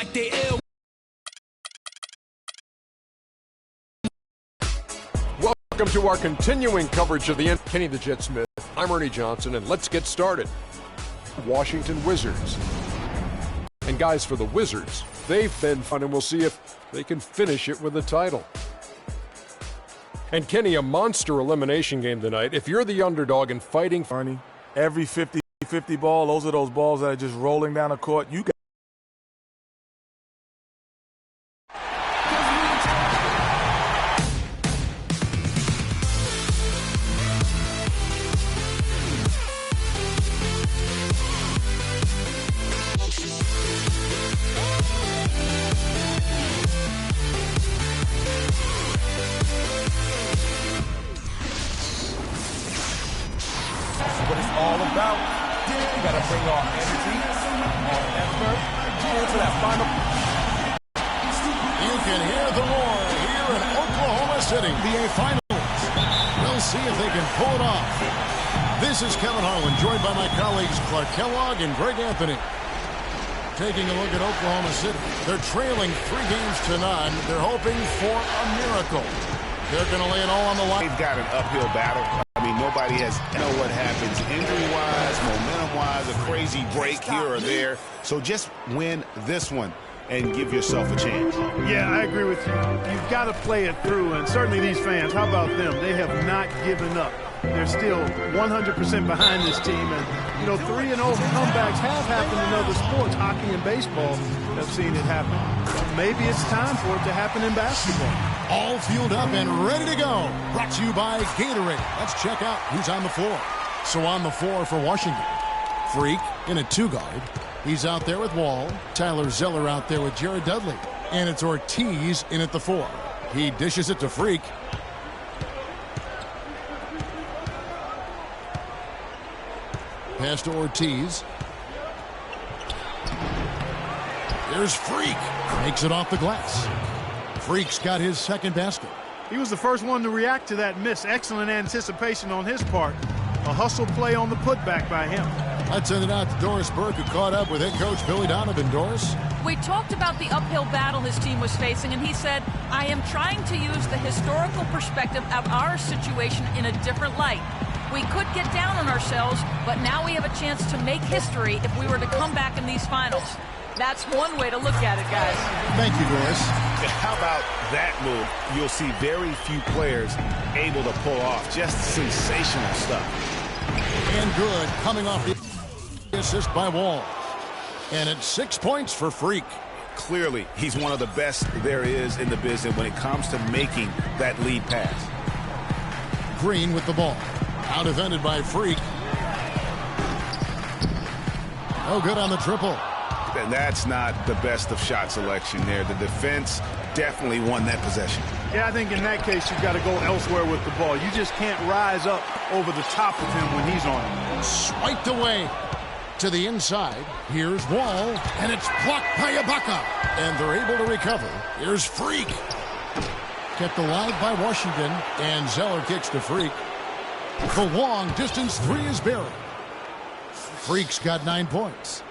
like they ill. Welcome to our continuing coverage of the end. Kenny the Jet Smith. I'm Ernie Johnson, and let's get started. Washington Wizards. And guys, for the Wizards, they've been fun, and we'll see if they can finish it with a title. And Kenny, a monster elimination game tonight. If you're the underdog and fighting, Ernie, every 50-50 ball, those are those balls that are just rolling down the court. You got what it's all about. You got to bring all energy, all effort into that final. You can hear the roar here in Oklahoma City. NBA Finals. We'll see if they can pull it off. This is Kevin Harlan, joined by my colleagues Clark Kellogg and Greg Anthony. Taking a look at Oklahoma City. They're trailing 3 games to none. They're hoping for a miracle. They're going to lay it all on the line. They've got an uphill battle. I mean, nobody has know what happens injury-wise, momentum-wise, a crazy break here or there. So just win this one and give yourself a chance. Yeah, I agree with you. You've got to play it through, and certainly these fans, how about them? They have not given up. They're still 100% behind this team, and, 3-0 comebacks have happened in other sports. Hockey and baseball have seen it happen. Maybe it's time for it to happen in basketball. All fueled up and ready to go. Brought to you by Gatorade. Let's check out who's on the floor. So on the floor for Washington, Freak in a 2-guard. He's out there with Wall. Tyler Zeller out there with Jared Dudley. And it's Ortiz in at the 4. He dishes it to Freak. Pass to Ortiz. Here's Freak. Makes it off the glass. Freak's got his second basket. He was the first one to react to that miss. Excellent anticipation on his part. A hustle play on the putback by him. Let's send it out to Doris Burke, who caught up with head coach Billy Donovan. Doris? We talked about the uphill battle his team was facing, and he said, I am trying to use the historical perspective of our situation in a different light. We could get down on ourselves, but now we have a chance to make history if we were to come back in these finals. That's one way to look at it, guys. Thank you, Doris. How about that move? You'll see very few players able to pull off just sensational stuff. And good, coming off the assist by Wall. And it's 6 points for Freak. Clearly, he's one of the best there is in the business when it comes to making that lead pass. Green with the ball. Out defended by Freak. No good on the triple. And that's not the best of shot selection there. The defense definitely won that possession. Yeah, I think in that case, you've got to go elsewhere with the ball. You just can't rise up over the top of him when he's on it. Swiped away to the inside. Here's Wall, and it's blocked by Ibaka. And they're able to recover. Here's Freak. Kept alive by Washington, and Zeller kicks to Freak. The long distance 3 is buried. Freak's got 9 points.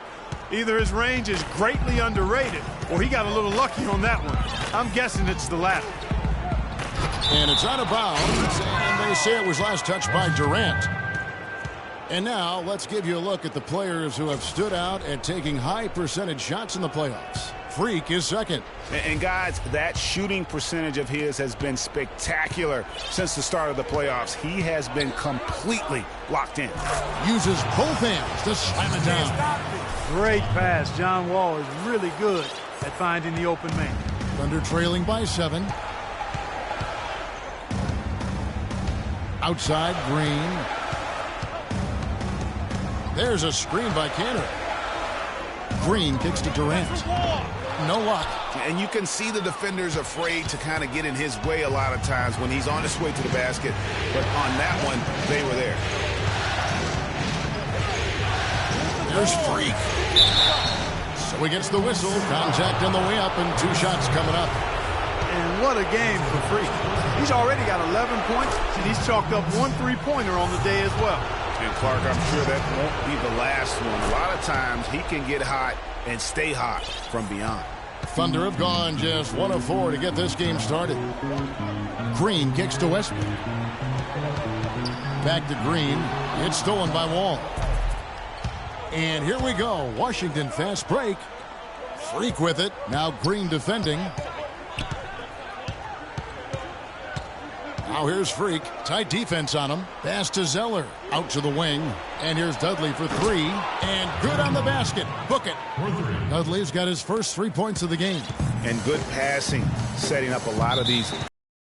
Either his range is greatly underrated, or he got a little lucky on that one. I'm guessing it's the latter. And it's out of bounds, and they say it was last touched by Durant. And now let's give you a look at the players who have stood out at taking high percentage shots in the playoffs. Freak is second. And guys, that shooting percentage of his has been spectacular since the start of the playoffs. He has been completely locked in. Uses both hands to slam it down. Great pass. John Wall is really good at finding the open man. Thunder trailing by 7. Outside, Green. There's a screen by Cantor. Green kicks to Durant. No luck. And you can see the defenders afraid to kind of get in his way a lot of times when he's on his way to the basket. But on that one, they were there. There's Freak. So he gets the whistle. Contact on the way up, and 2 shots coming up. And what a game for Freak. He's already got 11 points, and he's chalked up 1 3-pointer on the day as well. And Clark, I'm sure that won't be the last one. A lot of times he can get hot and stay hot from beyond. Thunder have gone just 1 of 4 to get this game started. Green kicks to Westbrook. Back to Green. It's stolen by Wall. And here we go. Washington fast break. Freak with it. Now Green defending. Now here's Freak. Tight defense on him. Pass to Zeller. Out to the wing. And here's Dudley for 3. And good on the basket. Book it. Dudley's got his first 3 points of the game. And good passing, setting up a lot of these